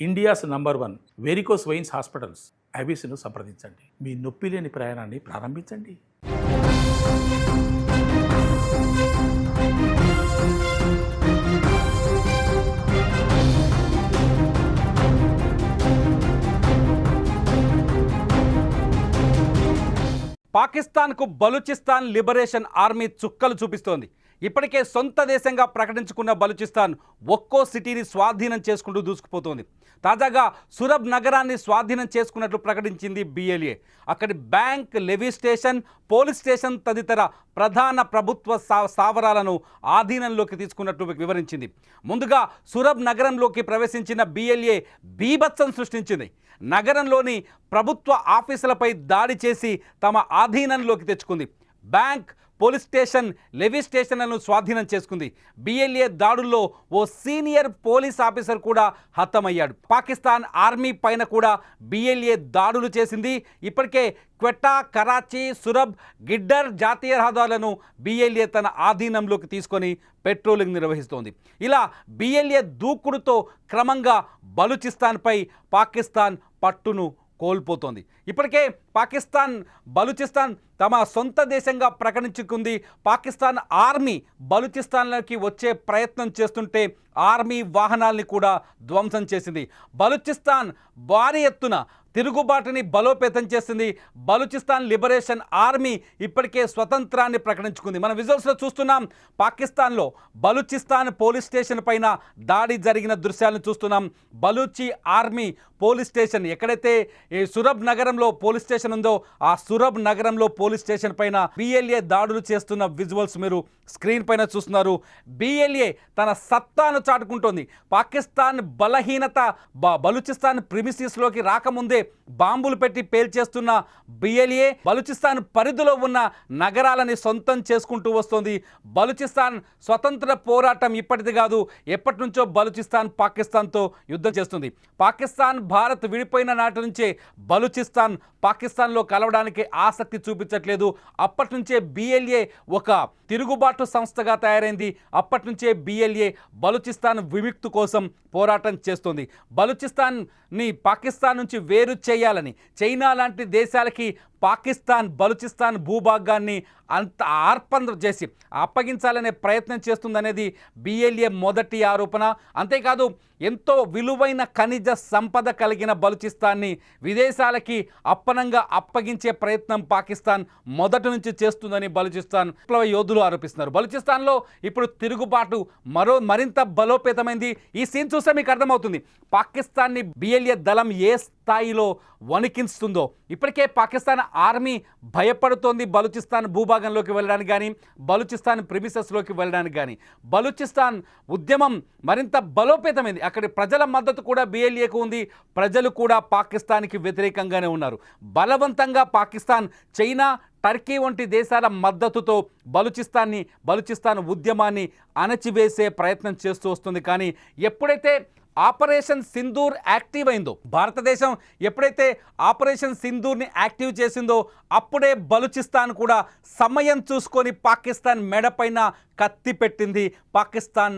India's number 1 varicose veins hospitals ఐబీసీను సంప్రదించండి. మీ నొప్పి లేని ప్రయాణాన్ని ప్రారంభించండి. పాకిస్తాన్కు బలూచిస్తాన్ లిబరేషన్ ఆర్మీ చుక్కలు చూపిస్తోంది. ఇప్పటికే సొంత దేశంగా ప్రకటించుకున్న బలూచిస్తాన్ ఒక్కో సిటీని స్వాధీనం చేసుకుంటూ దూసుకుపోతోంది. తాజాగా సురబ్ నగరాన్ని స్వాధీనం చేసుకున్నట్లు ప్రకటించింది BLA. అక్కడి bank, levy station, police station తదితర ప్రధాన ప్రభుత్వ స్థావరాలను ఆధీనంలోకి తీసుకున్నట్లు వివరించింది. ముందుగా సురబ్ నగరంలోకి ప్రవేశించిన BLA బీభత్సం సృష్టించింది. నగరంలోని ప్రభుత్వ ఆఫీసులపై దాడి చేసి తమ ఆధీనంలోకి తెచ్చుకుంది. బ్యాంక్, పోలీస్ స్టేషన్, లెవీ స్టేషన్లను స్వాధీనం చేసుకుంది. BLA దాడుల్లో ఓ సీనియర్ పోలీస్ ఆఫీసర్ కూడా హతమయ్యాడు. పాకిస్తాన్ ఆర్మీ పైన కూడా BLA దాడులు చేసింది. ఇప్పటికే క్వెట్టా, కరాచీ, సురబ్, గిడ్డర్ జాతీయ రహదారులను BLA తన ఆధీనంలోకి తీసుకొని పెట్రోలింగ్ నిర్వహిస్తోంది. ఇలా BLA దూకుడుతో క్రమంగా బలూచిస్తాన్పై పాకిస్తాన్ పట్టును కోల్పోతోంది. ఇప్పటికే బలూచిస్తాన్ తమ సొంత దేశంగా ప్రకటించుకుంది. పాకిస్తాన్ ఆర్మీ బలూచిస్తాన్లోకి వచ్చే ప్రయత్నం చేస్తుంటే ఆర్మీ వాహనాల్ని కూడా ధ్వంసం చేసింది. బలూచిస్తాన్ భారీ ఎత్తున తిరుగుబాటుని బలోపేతం చేసింది. బలూచిస్తాన్ లిబరేషన్ ఆర్మీ ఇప్పటికే స్వతంత్రాన్ని ప్రకటించుకుంది. మన విజువల్స్లో చూస్తున్నాం. పాకిస్తాన్లో బలూచిస్తాన్ పోలీస్ స్టేషన్ పైన దాడి జరిగిన దృశ్యాలను చూస్తున్నాం. బలూచి ఆర్మీ పోలీస్ స్టేషన్, ఎక్కడైతే ఈ సురబ్ నగరంలో పోలీస్ స్టేషన్ ఉందో ఆ సురబ్ నగరంలో పోలీస్ స్టేషన్ పైన BLA దాడులు చేస్తున్న విజువల్స్ మీరు స్క్రీన్ పైన చూస్తున్నారు. BLA తన సత్తాను చాటుకుంటోంది. పాకిస్తాన్ బలహీనత బలూచిస్తాన్ ప్రిమిసిస్లోకి రాకముందే బాంబులు పెట్టి పేల్చేస్తున్న BLA బలూచిస్తాన్ పరిధిలో ఉన్న నగరాలని సొంతం చేసుకుంటూ వస్తోంది. బలూచిస్తాన్ స్వతంత్ర పోరాటం ఇప్పటిది కాదు, ఎప్పటి నుంచో బలూచిస్తాన్ పాకిస్తాన్తో యుద్ధం చేస్తుంది. పాకిస్తాన్, భారత్ విడిపోయిన నాటి నుంచే బలూచిస్తాన్ పాకిస్తాన్లో కలవడానికి ఆసక్తి చూపించట్లేదు. అప్పటి నుంచే BLA ఒక తిరుగుబాటు సంస్థగా తయారైంది. అప్పటి నుంచే BLA బలూచిస్తాన్ విముక్తి కోసం పోరాటం చేస్తుంది. బలూచిస్తాన్ని పాకిస్తాన్ నుంచి వేరు చేయాలని చైనా లాంటి దేశాలకి బలూచిస్తాన్ భూభాగాన్ని అంత ఆర్పణ చేసి అప్పగించాలనే ప్రయత్నం చేస్తుందనేది BLA మొదటి ఆరోపణ. అంతేకాదు ఎంతో విలువైన ఖనిజ సంపద కలిగిన బలూచిస్తాన్ని విదేశాలకి అప్పనంగా అప్పగించే ప్రయత్నం పాకిస్తాన్ మొదటి నుంచి చేస్తుందని బలూచిస్తాన్ విప్లవ యోధులు ఆరోపిస్తున్నారు. బలూచిస్తాన్లో ఇప్పుడు తిరుగుబాటు మరింత బలోపేతమైంది. ఈ సీన్ చూస్తే మీకు అర్థమవుతుంది పాకిస్తాన్ని BLA దళం ఏ స్థాయిలో వణికిస్తుందో. ఇప్పటికే పాకిస్తాన్ ఆర్మీ భయపడుతోంది బలూచిస్తాన్ భూభాగంలోకి వెళ్ళడానికి కానీ, బలూచిస్తాన్ ప్రిమిసెస్లోకి వెళ్ళడానికి కానీ. బలూచిస్తాన్ ఉద్యమం మరింత బలోపేతమైంది. అక్కడి ప్రజల మద్దతు కూడా BLAకు ఉంది. ప్రజలు కూడా పాకిస్తాన్కి వ్యతిరేకంగానే ఉన్నారు. బలవంతంగా పాకిస్తాన్, చైనా, టర్కీ వంటి దేశాల మద్దతుతో బలూచిస్తాన్ ఉద్యమాన్ని అణచివేసే ప్రయత్నం చేస్తూ వస్తుంది. కానీ ఎప్పుడైతే ఆపరేషన్ సింధూర్ యాక్టివ్ అయిందో, భారతదేశం ఎప్పుడైతే ఆపరేషన్ సింధూర్ని యాక్టివ్ చేసిందో అప్పుడే బలూచిస్తాన్ కూడా సమయం చూసుకొని పాకిస్తాన్ మెడపైన కత్తి పెట్టింది. పాకిస్తాన్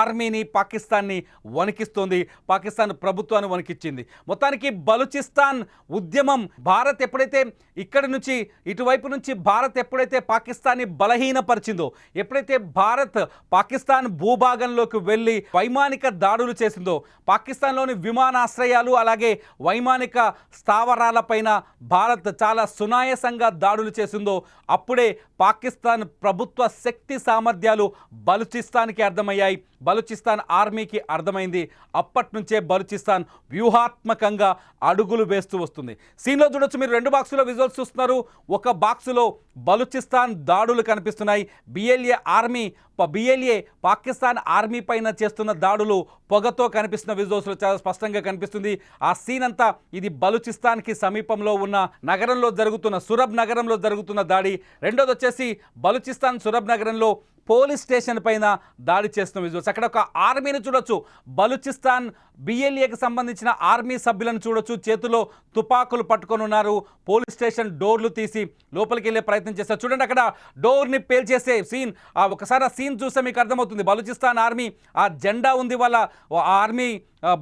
ఆర్మీని, పాకిస్తాన్ని వణికిస్తోంది. పాకిస్తాన్ ప్రభుత్వాన్ని వణికిచ్చింది. మొత్తానికి బలూచిస్తాన్ ఉద్యమం భారత్ ఎప్పుడైతే ఇక్కడి నుంచి ఇటువైపు నుంచి భారత్ ఎప్పుడైతే పాకిస్తాన్ని బలహీనపరిచిందో, ఎప్పుడైతే భారత్ పాకిస్తాన్ భూభాగంలోకి వెళ్ళి వైమానిక దాడులు చేసిందో, పాకిస్తాన్లోని విమానాశ్రయాలు అలాగే వైమానిక స్థావరాలపైన భారత్ చాలా సునాయాసంగా దాడులు చేసిందో అప్పుడే పాకిస్తాన్ ప్రభుత్వ శక్తి సామర్థ్యాలు బలూచిస్తాన్కి అర్థమయ్యాయి. బలూచిస్తాన్ ఆర్మీకి అర్థమైంది. అప్పటి నుంచే బలూచిస్తాన్ వ్యూహాత్మకంగా అడుగులు వేస్తూ వస్తుంది. సీన్లో చూడొచ్చు మీరు, 2 బాక్సులో విజువల్స్ చూస్తున్నారు. ఒక బాక్సులో బలూచిస్తాన్ దాడులు కనిపిస్తున్నాయి. BLA పాకిస్తాన్ ఆర్మీ పైన చేస్తున్న దాడులు పొగతో కనిపిస్తున్న విజువల్స్లో చాలా స్పష్టంగా కనిపిస్తుంది. ఆ సీన్ అంతా ఇది బలూచిస్తాన్కి సమీపంలో ఉన్న నగరంలో జరుగుతున్న సురబ్ నగరంలో జరుగుతున్న దాడి. రెండోది వచ్చేసి బలూచిస్తాన్ సురబ్ నగరంలో పోలీస్ స్టేషన్ పైన దాడి చేస్తున్న విజువల్స్. అక్కడ ఒక ఆర్మీని చూడొచ్చు, బలూచిస్తాన్ బిఎల్ఏకి సంబంధించిన ఆర్మీ సభ్యులను చూడొచ్చు, చేతిలో తుపాకులు పట్టుకొని ఉన్నారు. పోలీస్ స్టేషన్ డోర్లు తీసి లోపలికి వెళ్ళే ప్రయత్నం చేస్తారు. చూడండి అక్కడ డోర్ని పేల్చేసే సీన్. ఒకసారి ఆ సీన్ చూస్తే మీకు అర్థమవుతుంది. బలూచిస్తాన్ ఆర్మీ ఆ జెండా ఉంది వాళ్ళ ఆర్మీ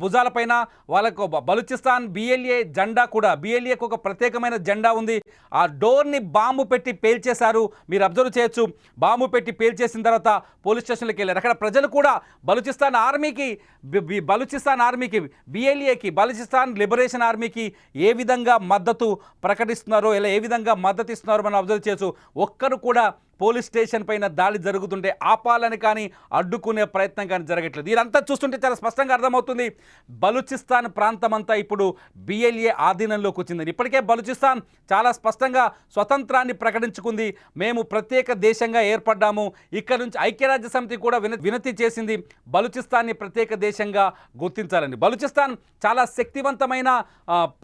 భుజాల పైన. వాళ్ళకు బలూచిస్తాన్ బిఎల్ఏ జెండా కూడా, బిఎల్ఏకి ఒక ప్రత్యేకమైన జెండా ఉంది. ఆ డోర్ని బాంబు పెట్టి పేల్చేశారు. మీరు అబ్జర్వ్ చేయొచ్చు. బాంబు పెట్టి పేల్చేసిన తర్వాత పోలీస్ స్టేషన్లోకి వెళ్ళారు. అక్కడ ప్రజలు కూడా బలూచిస్తాన్ ఆర్మీకి బిఎల్ఏకి బలూచిస్తాన్ లిబరేషన్ ఆర్మీకి ఏ విధంగా మద్దతు ప్రకటిస్తున్నారో, ఇలా ఏ విధంగా మద్దతు ఇస్తున్నారో మనం అబ్జర్వ్ చేయొచ్చు. ఒక్కరు కూడా పోలీస్ స్టేషన్ పైన దాడి జరుగుతుంటే ఆపాలని కానీ అడ్డుకునే ప్రయత్నం కానీ జరగట్లేదు. ఇదంతా చూస్తుంటే చాలా స్పష్టంగా అర్థమవుతుంది, బలూచిస్తాన్ ప్రాంతం అంతా ఇప్పుడు బిఎల్ఏ ఆధీనంలోకి వచ్చిందని. ఇప్పటికే బలూచిస్తాన్ చాలా స్పష్టంగా స్వతంత్రాన్ని ప్రకటించుకుంది. మేము ప్రత్యేక దేశంగా ఏర్పడ్డాము. ఇక్కడ నుంచి ఐక్యరాజ్య సమితి కూడా వినతి చేసింది బలూచిస్తాన్ని ప్రత్యేక దేశంగా గుర్తించాలని. బలూచిస్తాన్ చాలా శక్తివంతమైన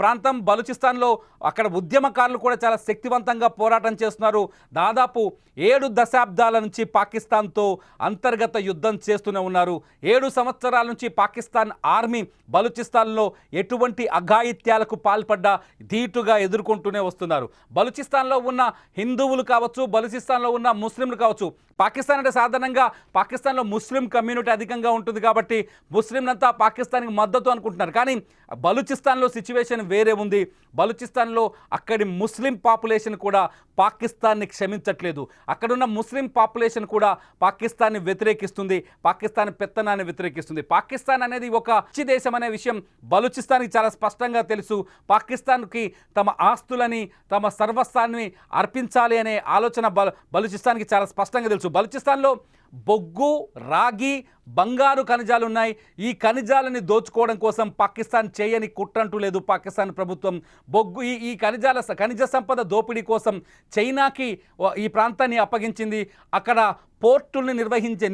ప్రాంతం. బలూచిస్తాన్లో అక్కడ ఉద్యమకారులు కూడా చాలా శక్తివంతంగా పోరాటం చేస్తున్నారు. దాదాపు 7 దశాబ్దాల నుంచి పాకిస్తాన్తో అంతర్గత యుద్ధం చేస్తూనే ఉన్నారు. 7 సంవత్సరాల నుంచి పాకిస్తాన్ ఆర్మీ బలూచిస్తాన్లో ఎటువంటి అఘాయిత్యాలకు పాల్పడ్డా ధీటుగా ఎదుర్కొంటూనే వస్తున్నారు. బలూచిస్తాన్లో ఉన్న హిందువులు కావచ్చు, బలూచిస్తాన్లో ఉన్న ముస్లింలు కావచ్చు. పాకిస్తాన్ అంటే సాధారణంగా పాకిస్తాన్లో ముస్లిం కమ్యూనిటీ అధికంగా ఉంటుంది కాబట్టి ముస్లింలంతా పాకిస్తాన్కి మద్దతు అనుకుంటున్నారు. కానీ బలూచిస్తాన్లో సిచ్యువేషన్ వేరే ఉంది. బలూచిస్తాన్లో అక్కడి ముస్లిం పాపులేషన్ కూడా పాకిస్తాన్ని క్షమించట్లేదు. అక్కడున్న ముస్లిం పాపులేషన్ కూడా పాకిస్తాన్ని వ్యతిరేకిస్తుంది, పాకిస్తాన్ పెత్తనాన్ని వ్యతిరేకిస్తుంది. పాకిస్తాన్ అనేది ఒక పిచ్చి దేశం అనే విషయం బలూచిస్తాన్కి చాలా స్పష్టంగా తెలుసు. పాకిస్తాన్కి తమ ఆస్తులని, తమ సర్వస్వాన్ని అర్పించాలి అనే ఆలోచన బలూచిస్తాన్కి చాలా స్పష్టంగా తెలుసు. బలూచిస్తాన్లో బొగ్గు, రాగి, బంగారు ఖనిజాలు ఉన్నాయి. ఈ ఖనిజాలని దోచుకోవడం కోసం పాకిస్తాన్ చేయని కుట్రంటూ లేదు. పాకిస్తాన్ ప్రభుత్వం బొగ్గు ఈ ఖనిజ సంపద దోపిడీ కోసం చైనాకి ఈ ప్రాంతాన్ని అప్పగించింది. అక్కడ పోర్టుల్ని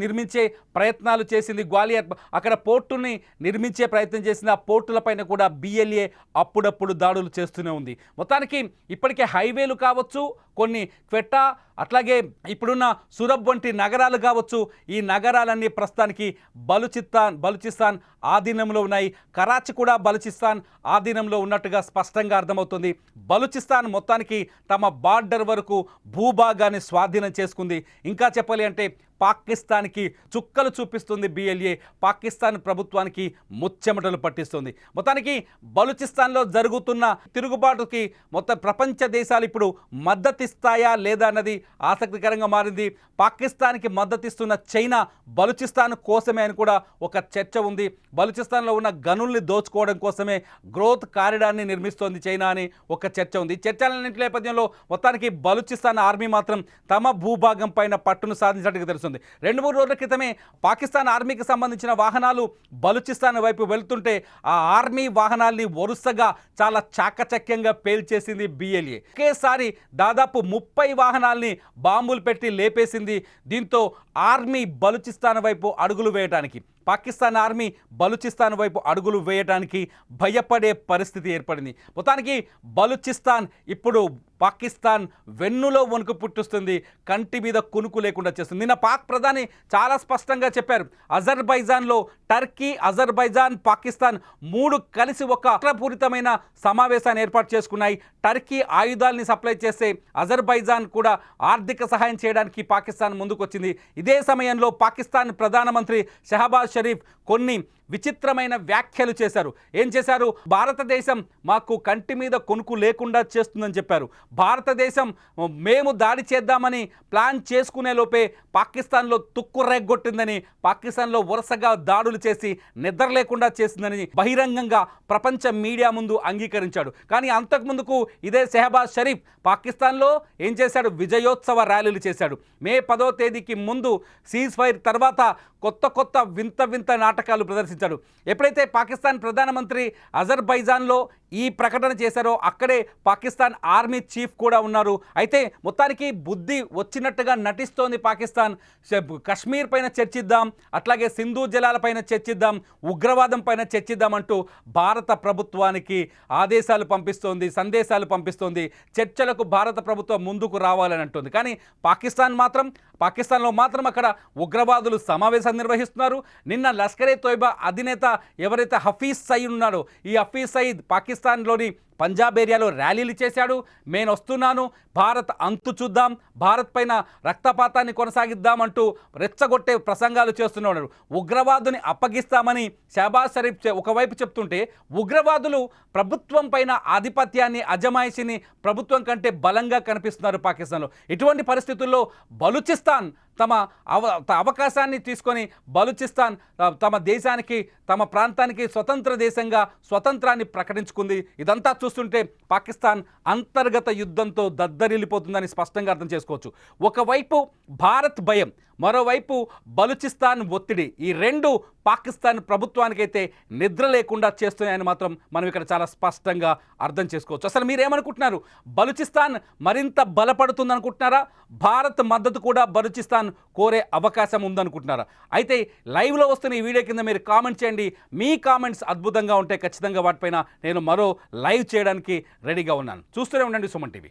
నిర్మించే ప్రయత్నాలు చేసింది. గ్వాలియర్ అక్కడ పోర్టుల్ని నిర్మించే ప్రయత్నం చేసింది. ఆ పోర్టులపైన కూడా బిఎల్ఏ అప్పుడప్పుడు దాడులు చేస్తూనే ఉంది. మొత్తానికి ఇప్పటికే హైవేలు కావచ్చు, కొన్ని క్వెట్టా, అట్లాగే ఇప్పుడున్న సురబ్ వంటి నగరాలు కావచ్చు, ఈ నగరాలన్నీ ప్రస్తుతానికి బలూచిస్తాన్ ఆధీనంలో ఉన్నాయి. కరాచీ కూడా బలూచిస్తాన్ ఆధీనంలో ఉన్నట్టుగా స్పష్టంగా అర్థమవుతుంది. బలూచిస్తాన్ మొత్తానికి తమ బార్డర్ వరకు భూభాగాన్ని స్వాధీనం చేసుకుంది. ఇంకా చెప్పాలి అంటే పాకిస్తాన్కి చుక్కలు చూపిస్తుంది బిఎల్ఏ. పాకిస్తాన్ ప్రభుత్వానికి ముచ్చెమటలు పట్టిస్తుంది. మొత్తానికి బలూచిస్తాన్లో జరుగుతున్న తిరుగుబాటుకి మొత్తం ప్రపంచ దేశాలు ఇప్పుడు మద్దతిస్తాయా లేదా అన్నది ఆసక్తికరంగా మారింది. పాకిస్తాన్కి మద్దతిస్తున్న చైనా బలూచిస్తాన్ కోసమే అని కూడా ఒక చర్చ ఉంది. బలూచిస్తాన్లో ఉన్న గనుల్ని దోచుకోవడం కోసమే గ్రోత్ కారిడార్ని నిర్మిస్తోంది చైనా అని ఒక చర్చ ఉంది. చర్చలన్నింటి నేపథ్యంలో మొత్తానికి బలూచిస్తాన్ ఆర్మీ మాత్రం తమ భూభాగం పైన పట్టును సాధించినట్టుగా తెలుస్తుంది. 2-3 రోజుల క్రితమే పాకిస్తాన్ ఆర్మీకి సంబంధించిన వాహనాలు బలూచిస్తాన్ వైపు వెళ్తుంటే ఆ ఆర్మీ వాహనాల్ని వరుసగా చాలా చాకచక్యంగా పేల్చేసింది బిఎల్ఏ. ఒకేసారి దాదాపు 30 వాహనాల్ని బాంబులు పెట్టి లేపేసింది. దీంతో ఆర్మీ బలూచిస్తాన్ వైపు అడుగులు వేయడానికి, పాకిస్తాన్ ఆర్మీ బలూచిస్తాన్ వైపు అడుగులు వేయడానికి భయపడే పరిస్థితి ఏర్పడింది. మొత్తానికి బలూచిస్తాన్ ఇప్పుడు పాకిస్తాన్ వెన్నులో వణుకు పుట్టిస్తుంది, కంటి మీద కునుకు లేకుండా చేస్తుంది. నిన్న పాక్ ప్రధాని చాలా స్పష్టంగా చెప్పారు, అజర్బైజాన్లో టర్కీ, అజర్బైజాన్, పాకిస్తాన్ 3 కలిసి ఒక కుట్రపూరితమైన సమావేశాన్ని ఏర్పాటు చేసుకున్నాయి. టర్కీ ఆయుధాలని సప్లై చేస్తే అజర్బైజాన్ కూడా ఆర్థిక సహాయం చేయడానికి పాకిస్తాన్ ముందుకొచ్చింది. ఇదే సమయంలో పాకిస్తాన్ ప్రధానమంత్రి షహబాజ్ షరీఫ్ కొన్ని విచిత్రమైన వ్యాఖ్యలు చేశారు. ఏం చేశారు? భారతదేశం మాకు కంటి మీద కొనుకు లేకుండా చేస్తుందని చెప్పారు. భారతదేశం మేము దాడి చేద్దామని ప్లాన్ చేసుకునే లోపే పాకిస్తాన్లో తుక్కు రేగొట్టిందని, పాకిస్తాన్లో వరుసగా దాడులు చేసి నిద్ర లేకుండా చేసిందని బహిరంగంగా ప్రపంచ మీడియా ముందు అంగీకరించాడు. కానీ అంతకుముందుకు ఇదే షెహబాజ్ షరీఫ్ పాకిస్తాన్లో ఏం చేశాడు? విజయోత్సవ ర్యాలీలు చేశాడు. మే 10వ తేదీకి ముందు సీజ్ ఫైర్ తర్వాత కొత్త వింత నాటకాలు ప్రదర్శించాడు. ఎప్పుడైతే పాకిస్తాన్ ప్రధానమంత్రి అజర్బైజాన్లో ఈ ప్రకటన చేశారో అక్కడే పాకిస్తాన్ ఆర్మీ చీఫ్ కూడా ఉన్నారు. అయితే మొత్తానికి బుద్ధి వచ్చినట్టుగా నటిస్తోంది పాకిస్తాన్. కశ్మీర్ పైన చర్చిద్దాం, అట్లాగే సింధు జలాలపైన చర్చిద్దాం, ఉగ్రవాదం పైన చర్చిద్దాం అంటూ భారత ప్రభుత్వానికి ఆదేశాలు పంపిస్తోంది, సందేశాలు పంపిస్తోంది. చర్చలకు భారత ప్రభుత్వం ముందుకు రావాలని అంటుంది. కానీ పాకిస్తాన్లో మాత్రం అక్కడ ఉగ్రవాదులు సమావేశాలు నిర్వహిస్తున్నారు. నిన్న లష్కరే తోయిబా అధినేత ఎవరైతే హఫీజ్ సయీద్ ఉన్నాడో, ఈ హఫీజ్ సయీద్ పాకిస్తాన్లోని పంజాబ్ ఏరియాలో ర్యాలీలు చేశాడు. నేను వస్తున్నాను, భారత్ అంతు చూద్దాం, భారత్ పైన రక్తపాతాన్ని కొనసాగిద్దామంటూ రెచ్చగొట్టే ప్రసంగాలు చేస్తున్నాడు. ఉగ్రవాదుని అప్పగిస్తామని షహబాజ్ షరీఫ్ ఒకవైపు చెప్తుంటే, ఉగ్రవాదులు ప్రభుత్వం పైన ఆధిపత్యాన్ని, అజమాయిషిని ప్రభుత్వం కంటే బలంగా కనిపిస్తున్నారు పాకిస్తాన్లో. ఇటువంటి పరిస్థితుల్లో బలూచిస్తాన్ తమ అవకాశాన్ని తీసుకొని బలూచిస్తాన్ తమ దేశానికి, తమ ప్రాంతానికి స్వతంత్ర దేశంగా స్వతంత్రాన్ని ప్రకటించుకుంది. ఇదంతా చూస్తుంటే పాకిస్తాన్ అంతర్గత యుద్ధంతో దద్దరిల్లిపోతుందని స్పష్టంగా అర్థం చేసుకోవచ్చు. ఒకవైపు భారత్ భయం, మరోవైపు బలూచిస్తాన్ ఒత్తిడి, ఈ రెండు పాకిస్తాన్ ప్రభుత్వానికైతే నిద్ర లేకుండా చేస్తున్నాయని మాత్రం మనం ఇక్కడ చాలా స్పష్టంగా అర్థం చేసుకోవచ్చు. అసలు మీరేమనుకుంటున్నారు? బలూచిస్తాన్ మరింత బలపడుతుంది అనుకుంటున్నారా? భారత్ మద్దతు కూడా బలూచిస్తాన్ కోరే అవకాశం ఉందనుకుంటున్నారా? అయితే లైవ్లో వస్తున్న ఈ వీడియో కింద మీరు కామెంట్ చేయండి. మీ కామెంట్స్ అద్భుతంగా ఉంటే ఖచ్చితంగా వాటిపైన నేను మరో లైవ్ చేయడానికి రెడీగా ఉన్నాను. చూస్తూనే ఉండండి సుమన్ టీవీ.